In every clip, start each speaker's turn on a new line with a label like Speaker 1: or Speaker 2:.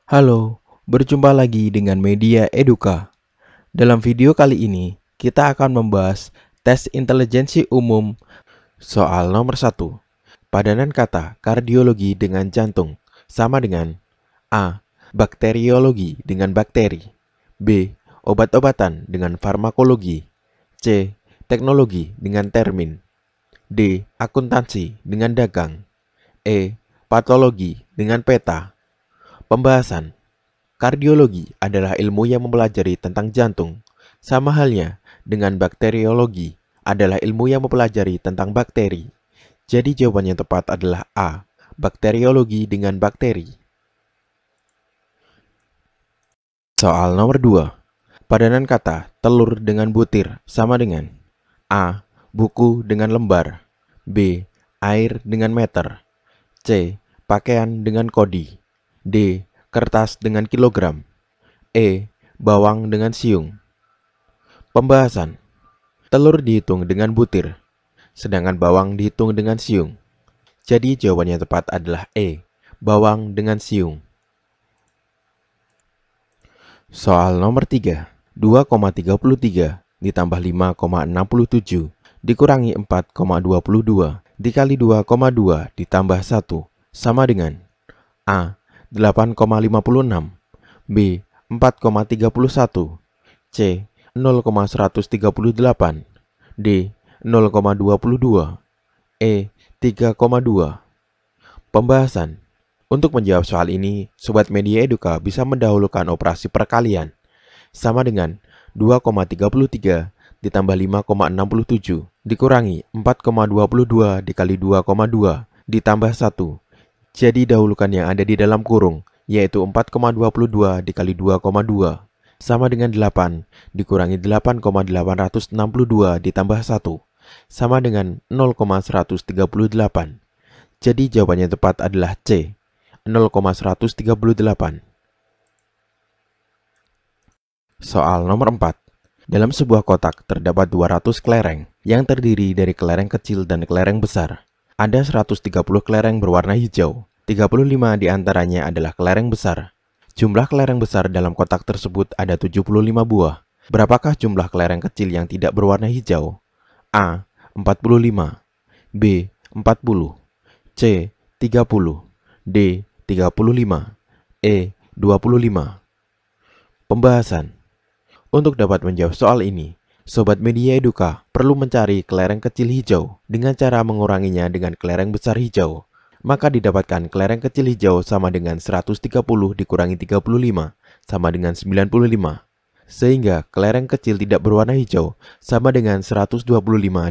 Speaker 1: Halo, berjumpa lagi dengan Media Eduka. Dalam video kali ini, kita akan membahas tes intelijensi umum soal nomor 1. Padanan kata kardiologi dengan jantung sama dengan A. Bakteriologi dengan bakteri, B. Obat-obatan dengan farmakologi, C. Teknologi dengan termin, D. Akuntansi dengan dagang, E. Patologi dengan peta. Pembahasan. Kardiologi adalah ilmu yang mempelajari tentang jantung, sama halnya dengan bakteriologi adalah ilmu yang mempelajari tentang bakteri. Jadi jawaban yang tepat adalah A. Bakteriologi dengan bakteri. Soal nomor 2. Padanan kata telur dengan butir sama dengan A. Buku dengan lembar, B. Air dengan meter, C. Pakaian dengan kodi, D. Kertas dengan kilogram, E. Bawang dengan siung. Pembahasan. Telur dihitung dengan butir, sedangkan bawang dihitung dengan siung. Jadi jawabannya tepat adalah E. Bawang dengan siung. Soal nomor 3. 2,33 ditambah 5,67 dikurangi 4,22 dikali 2,2 ditambah 1 sama dengan A. 8,56, B. 4,31, C. 0,138, D. 0,22, E. 3,2. Pembahasan. Untuk menjawab soal ini, Sobat Media Eduka bisa mendahulukan operasi perkalian sama dengan 2,33 ditambah 5,67 dikurangi 4,22 dikali 2,2 ditambah 1. Jadi dahulukan yang ada di dalam kurung, yaitu 4,22 dikali 2,2 sama dengan 8 dikurangi 8,862 ditambah 1 sama dengan 0,138. Jadi jawabannya tepat adalah C. 0,138. Soal nomor 4. Dalam sebuah kotak terdapat 200 kelereng yang terdiri dari kelereng kecil dan kelereng besar. Ada 130 kelereng berwarna hijau, 35 diantaranya adalah kelereng besar. Jumlah kelereng besar dalam kotak tersebut ada 75 buah. Berapakah jumlah kelereng kecil yang tidak berwarna hijau? A. 45, B. 40, C. 30, D. 35, E. 25. Pembahasan. Untuk dapat menjawab soal ini, Sobat Media Eduka perlu mencari kelereng kecil hijau dengan cara menguranginya dengan kelereng besar hijau. Maka didapatkan kelereng kecil hijau sama dengan 130 dikurangi 35 sama dengan 95. Sehingga kelereng kecil tidak berwarna hijau sama dengan 125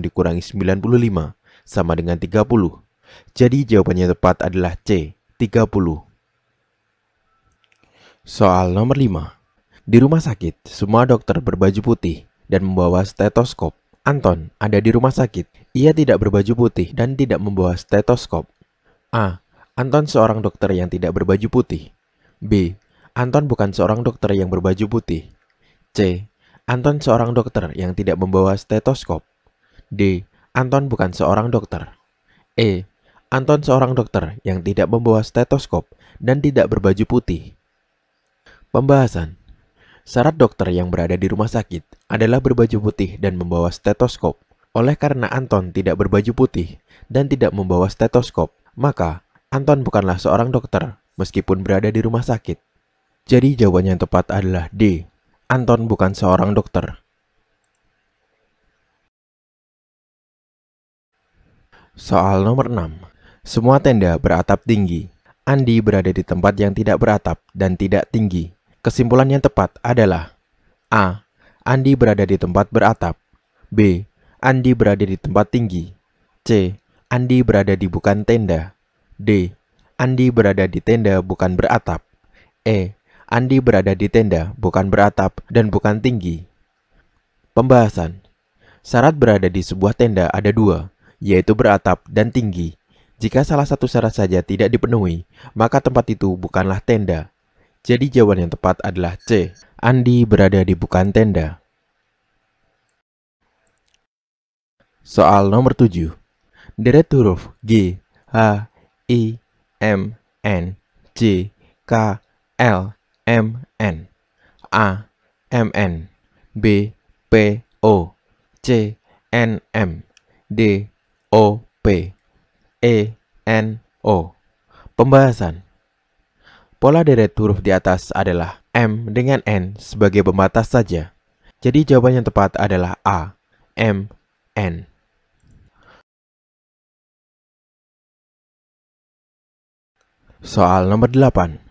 Speaker 1: dikurangi 95 sama dengan 30. Jadi jawabannya tepat adalah C. 30. Soal nomor 5. Di rumah sakit, semua dokter berbaju putih dan membawa stetoskop. Anton ada di rumah sakit. Ia tidak berbaju putih dan tidak membawa stetoskop. A. Anton seorang dokter yang tidak berbaju putih. B. Anton bukan seorang dokter yang berbaju putih. C. Anton seorang dokter yang tidak membawa stetoskop. D. Anton bukan seorang dokter. E. Anton seorang dokter yang tidak membawa stetoskop dan tidak berbaju putih. Pembahasan. Syarat dokter yang berada di rumah sakit adalah berbaju putih dan membawa stetoskop. Oleh karena Anton tidak berbaju putih dan tidak membawa stetoskop, maka Anton bukanlah seorang dokter meskipun berada di rumah sakit. Jadi jawabannya yang tepat adalah D. Anton bukan seorang dokter. Soal nomor 6. Semua tenda beratap tinggi. Andi berada di tempat yang tidak beratap dan tidak tinggi. Kesimpulan yang tepat adalah A. Andi berada di tempat beratap, B. Andi berada di tempat tinggi, C. Andi berada di bukan tenda, D. Andi berada di tenda bukan beratap, E. Andi berada di tenda bukan beratap dan bukan tinggi. Pembahasan. Syarat berada di sebuah tenda ada dua, yaitu beratap dan tinggi. Jika salah satu syarat saja tidak dipenuhi, maka tempat itu bukanlah tenda. Jadi jawaban yang tepat adalah C. Andi berada di bukan tenda. Soal nomor 7. Deret huruf G, H, I, M, N, J, K, L, M, N, A, M, N, B, P, O, C, N, M, D, O, P, E, N, O. Pembahasan. Pola deret huruf di atas adalah M dengan N sebagai pembatas saja. Jadi jawaban yang tepat adalah A, M, N. Soal nomor 8.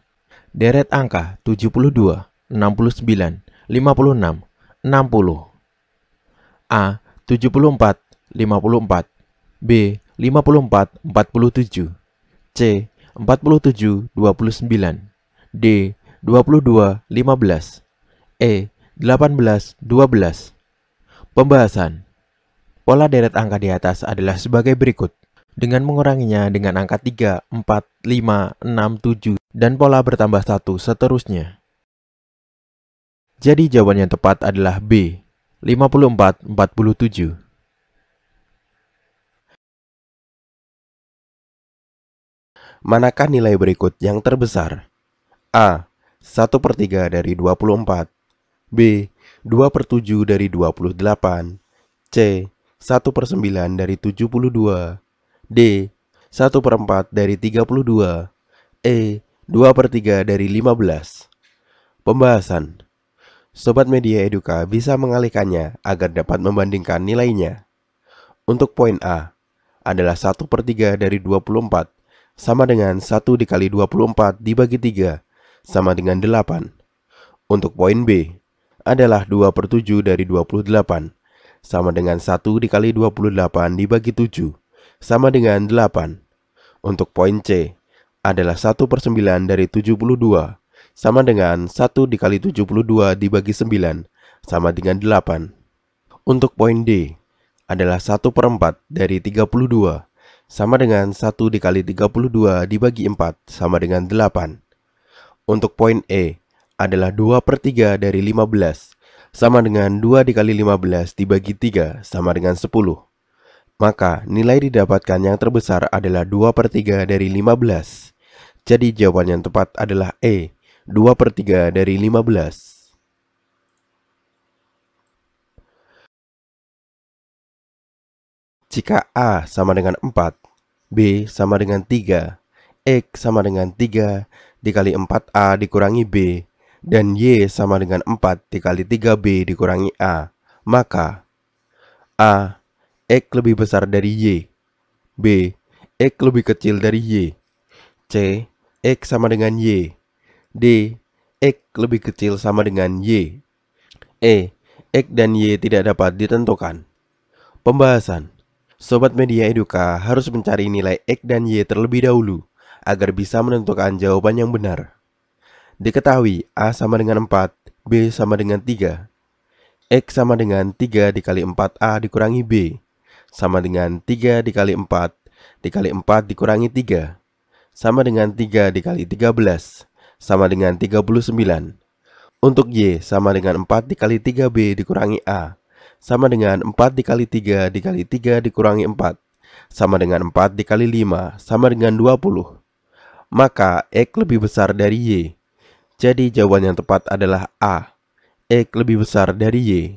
Speaker 1: Deret angka 72, 69, 56, 60. A. 74, 54. B. 54, 47. C. 47, 29. D. 22, 15. E. 18, 12. Pembahasan. Pola deret angka di atas adalah sebagai berikut. Dengan menguranginya dengan angka 3, 4, 5, 6, 7, dan pola bertambah 1 seterusnya. Jadi jawaban yang tepat adalah B, 54, 47. Manakah nilai berikut yang terbesar? A. 1/3 dari 24. B. 2/7 dari 28. C. 1/9 dari 72. D. 1/4 dari 32. E. 2/3 dari 15. Pembahasan. Sobat Media Eduka bisa mengalihkannya agar dapat membandingkan nilainya. Untuk poin A adalah 1/3 dari 24 sama dengan 1 dikali 24 dibagi 3 sama dengan 8. Untuk poin B adalah 2/7 dari 28 sama dengan 1 dikali 28 dibagi 7 sama dengan 8. Untuk poin C adalah 1/9 dari 72 sama dengan 1 dikali 72 dibagi 9 sama dengan 8. Untuk poin D adalah 1/4 dari 32 sama dengan 1 dikali 32 dibagi 4 sama dengan 8. Untuk poin E adalah 2/3 dari 15 sama dengan 2 dikali 15 dibagi 3 sama dengan 10. Maka nilai didapatkan yang terbesar adalah 2/3 dari 15. Jadi jawaban yang tepat adalah E, 2/3 dari 15. Jika A sama dengan 4, B sama dengan 3, X sama dengan 3 dikali 4A dikurangi B, dan Y sama dengan 4 dikali 3B dikurangi A, maka A. X lebih besar dari Y. B. X lebih kecil dari Y. C. X sama dengan Y. D. X lebih kecil sama dengan Y. E. X dan Y tidak dapat ditentukan. Pembahasan. Sobat Media Eduka harus mencari nilai X dan Y terlebih dahulu agar bisa menentukan jawaban yang benar. Diketahui A sama dengan 4, B sama dengan 3. X sama dengan 3 dikali 4A dikurangi B, sama dengan 3 dikali 4 dikali 4 dikurangi 3, sama dengan 3 dikali 13, sama dengan 39. Untuk Y sama dengan 4 dikali 3B dikurangi A, sama dengan 4 dikali 3 dikali 3 dikurangi 4, sama dengan 4 dikali 5, sama dengan 20. Maka X lebih besar dari Y. Jadi jawaban yang tepat adalah A, X lebih besar dari Y.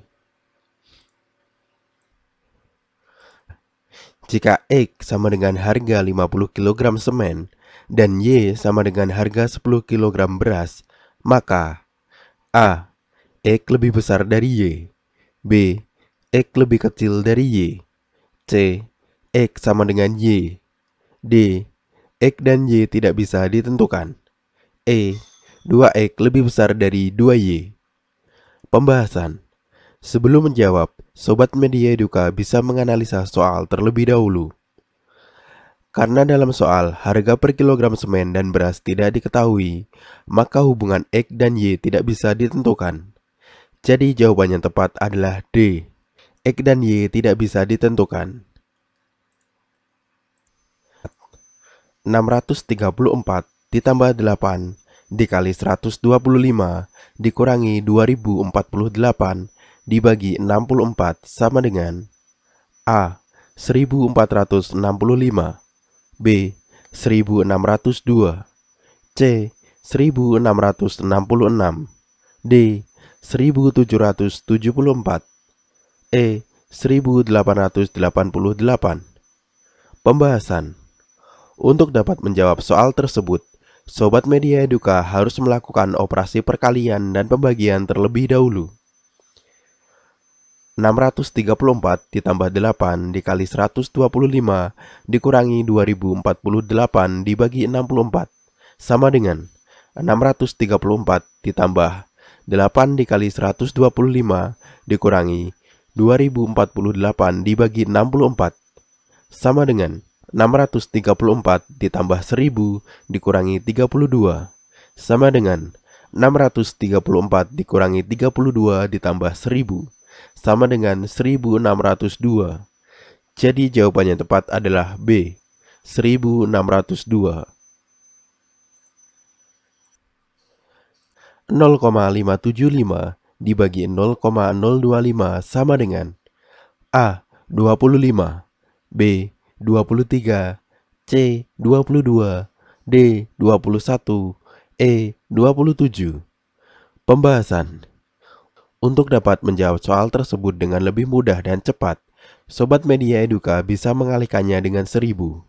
Speaker 1: Jika X sama dengan harga 50 kg semen dan Y sama dengan harga 10 kg beras, maka A. X lebih besar dari Y. B. X lebih kecil dari Y. C. X sama dengan Y. D. X dan Y tidak bisa ditentukan. E. 2X lebih besar dari 2Y. Pembahasan. Sebelum menjawab, Sobat Media Eduka bisa menganalisa soal terlebih dahulu. Karena dalam soal harga per kilogram semen dan beras tidak diketahui, maka hubungan X dan Y tidak bisa ditentukan. Jadi jawaban yang tepat adalah D. X dan Y tidak bisa ditentukan. 634 ditambah 8 dikali 125 dikurangi 2048 dibagi 64 sama dengan A. 1465, B. 1602, C. 1666, D. 1774, E. 1888. Pembahasan. Untuk dapat menjawab soal tersebut, Sobat Media Eduka harus melakukan operasi perkalian dan pembagian terlebih dahulu. 634 ditambah 8 dikali 125 dikurangi 2048 dibagi 64 sama dengan 634 ditambah 8 dikali 125 dikurangi 2048 dibagi 64 sama dengan 634 ditambah 1000 dikurangi 32 sama dengan 634 dikurangi 32 ditambah 1000 sama dengan 1602. Jadi jawabannya tepat adalah B, 1602. 0,575 dibagi 0,025 sama dengan A. 25, B. 23, C. 22, D. 21, E. 27. Pembahasan. Untuk dapat menjawab soal tersebut dengan lebih mudah dan cepat, Sobat Media Eduka bisa mengalihkannya dengan 1000.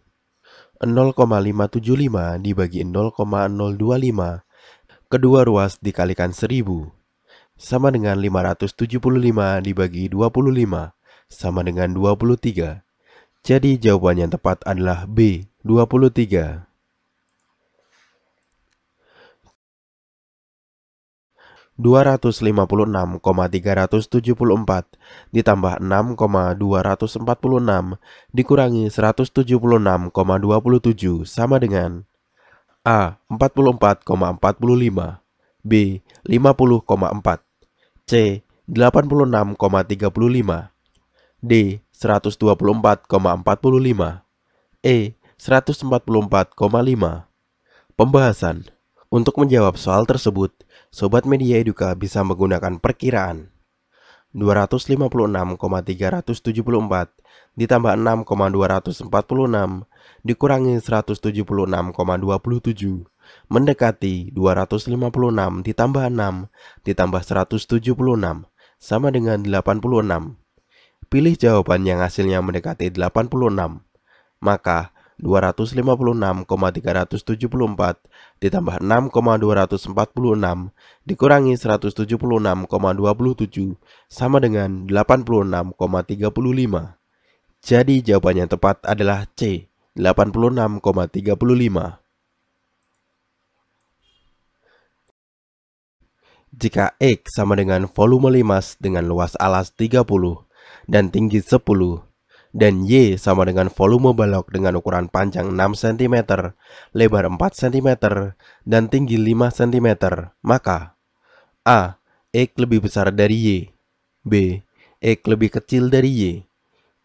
Speaker 1: 0,575 dibagi 0,025, kedua ruas dikalikan 1000, sama dengan 575 dibagi 25, sama dengan 23. Jadi jawabannya tepat adalah B, 23. 256,374 ditambah 6,246 dikurangi 176,27 sama dengan A. 44,45, B. 50,4, C. 86,35, D. 124,45, E. 144,5. Pembahasan. Untuk menjawab soal tersebut, Sobat Media Eduka bisa menggunakan perkiraan. 256,374 ditambah 6,246 dikurangi 176,27 mendekati 256 ditambah 6 ditambah 176 sama dengan 86. Pilih jawaban yang hasilnya mendekati 86. Maka 256,374 ditambah 6,246 dikurangi 176,27 sama dengan 86,35. Jadi jawabannya tepat adalah C, 86,35. Jika X sama dengan volume limas dengan luas alas 30 dan tinggi 10, dan Y sama dengan volume balok dengan ukuran panjang 6 cm, lebar 4 cm, dan tinggi 5 cm, maka A. X lebih besar dari Y, B. X lebih kecil dari Y,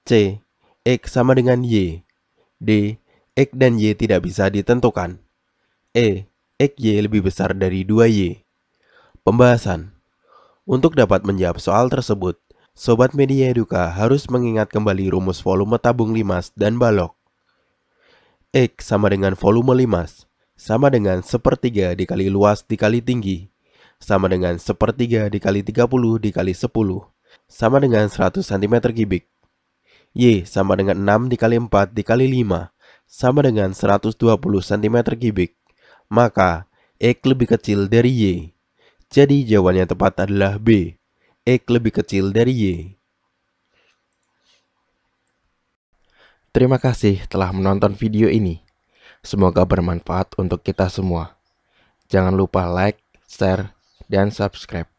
Speaker 1: C. X sama dengan Y, D. X dan Y tidak bisa ditentukan, E. X Y lebih besar dari 2Y. Pembahasan. Untuk dapat menjawab soal tersebut, Sobat Media Eduka harus mengingat kembali rumus volume tabung limas dan balok. X sama dengan volume limas, sama dengan 1/3 dikali luas dikali tinggi, sama dengan 1/3 dikali 30 dikali 10, sama dengan 100 cm3. Y sama dengan 6 dikali 4 dikali 5, sama dengan 120 cm3. Maka X lebih kecil dari Y. Jadi jawabannya tepat adalah B, X lebih kecil dari Y. Terima kasih telah menonton video ini. Semoga bermanfaat untuk kita semua. Jangan lupa like, share, dan subscribe.